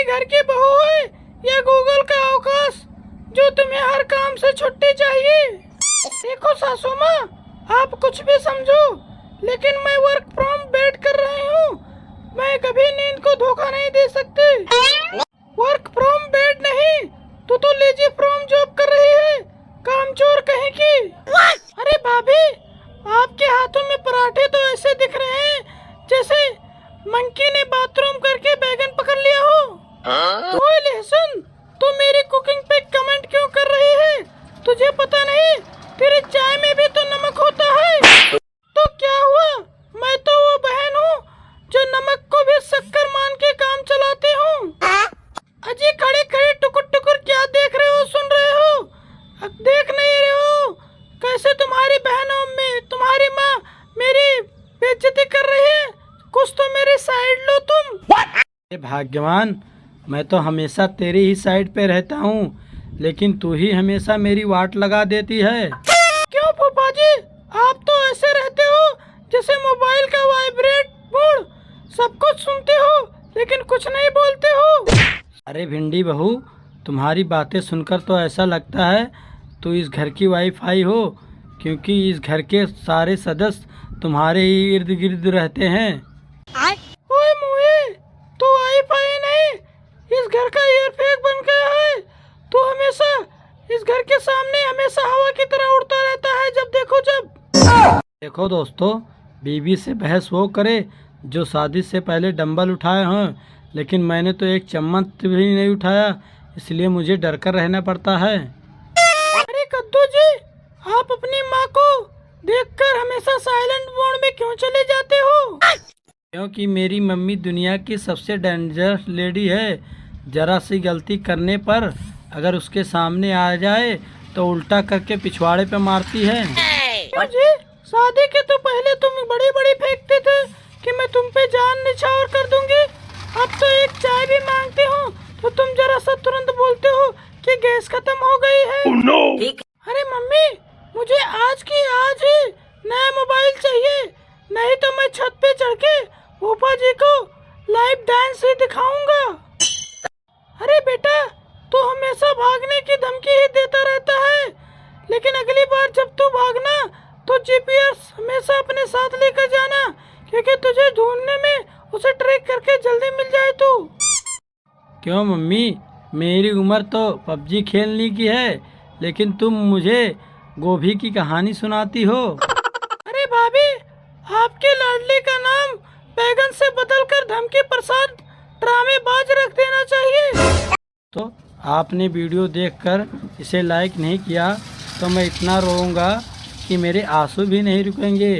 घर की बहू है या गूगल का अवकाश जो तुम्हें हर काम से छुट्टी चाहिए? देखो सासू माँ, आप कुछ भी समझो, लेकिन मैं वर्क फ्रॉम बेड कर रही हूँ। मैं कभी नींद को धोखा नहीं दे सकती। वर्क फ्रॉम बेड नहीं, तू तो लेजी फ्रॉम जॉब कर रही है, कामचोर कहीं की। अरे भाभी, आपके हाथों में पराठे तो ऐसे दिख रहे हैं जैसे मंकी ने बाथरूम करके बैगन पकड़ लिया हो। ओए लहसुन, तू मेरी कुकिंग पे कमेंट क्यों कर रही है? तुझे पता नहीं तेरी चाय में भी तो नमक होता है। तो क्या हुआ, मैं तो वो बहन हूँ जो नमक को भी शक्कर मान के काम चलाती हूँ। अजी खड़े खड़े टुकुर टुकुर क्या देख रहे हो, सुन रहे हो? अब देख नहीं रहे हो कैसे तुम्हारी बहनों में तुम्हारी माँ मेरी बेइज्जती कर रही है? कुछ तो मेरी साइड लो तुम। भाग्यवान, मैं तो हमेशा तेरी ही साइड पे रहता हूँ, लेकिन तू ही हमेशा मेरी वाट लगा देती है। क्यों फूफा जी, आप तो ऐसे रहते हो जैसे मोबाइल का वाइब्रेट मोड, सब कुछ सुनते हो लेकिन कुछ नहीं बोलते हो। अरे भिंडी बहू, तुम्हारी बातें सुनकर तो ऐसा लगता है तू इस घर की वाईफाई हो, क्योंकि इस घर के सारे सदस्य तुम्हारे ही इर्द गिर्द रहते हैं। ओए मुए, तू वाईफाई नहीं, इस घर का एयरफेक बन गया है। तू हमेशा इस घर के सामने हमेशा हवा की तरह उड़ता रहता है जब देखो जब। देखो दोस्तों, बीवी से बहस वो करे जो शादी से पहले डंबल उठाए हैं, लेकिन मैंने तो एक चम्मच भी नहीं उठाया, इसलिए मुझे डर कर रहना पड़ता है। अरे कद्दू जी, आप अपनी माँ को देखकर हमेशा साइलेंट मोड में क्यों चले जाते हो? क्योंकि मेरी मम्मी दुनिया की सबसे डेंजरस लेडी है। जरा सी गलती करने पर अगर उसके सामने आ जाए तो उल्टा करके पिछवाड़े पे मारती है। जी, शादी के तो पहले तुम बड़ी बड़ी फेंकते थे कि मैं तुम पे जान निछावर कर दूंगी। अब तो एक चाय भी मांगते हो तो तुम जरा सा तुरंत बोलते हो कि गैस खत्म हो गई है। oh, no! अरे मम्मी, मुझे आज की आज ही नया मोबाइल चाहिए, नहीं तो मैं छत पे चढ़ के फूफा जी को लाइव डांस ही दिखाऊंगा। अरे बेटा, तू हमेशा भागने की धमकी ही देता रहता है, लेकिन अगली बार जब तू भागना तो जीपीएस हमेशा अपने साथ लेकर जाना, क्योंकि तुझे ढूंढने में उसे ट्रैक करके जल्दी मिल जाए तू। क्यों मम्मी, मेरी उम्र तो पबजी खेलने की है, लेकिन तुम मुझे गोभी की कहानी सुनाती हो। अरे भाभी, आपके लाडले का नाम बैगन से बदलकर धमकी प्रसाद ड्रामेबाज रख देना चाहिए। तो आपने वीडियो देखकर इसे लाइक नहीं किया तो मैं इतना रोऊंगा कि मेरे आंसू भी नहीं रुकेंगे।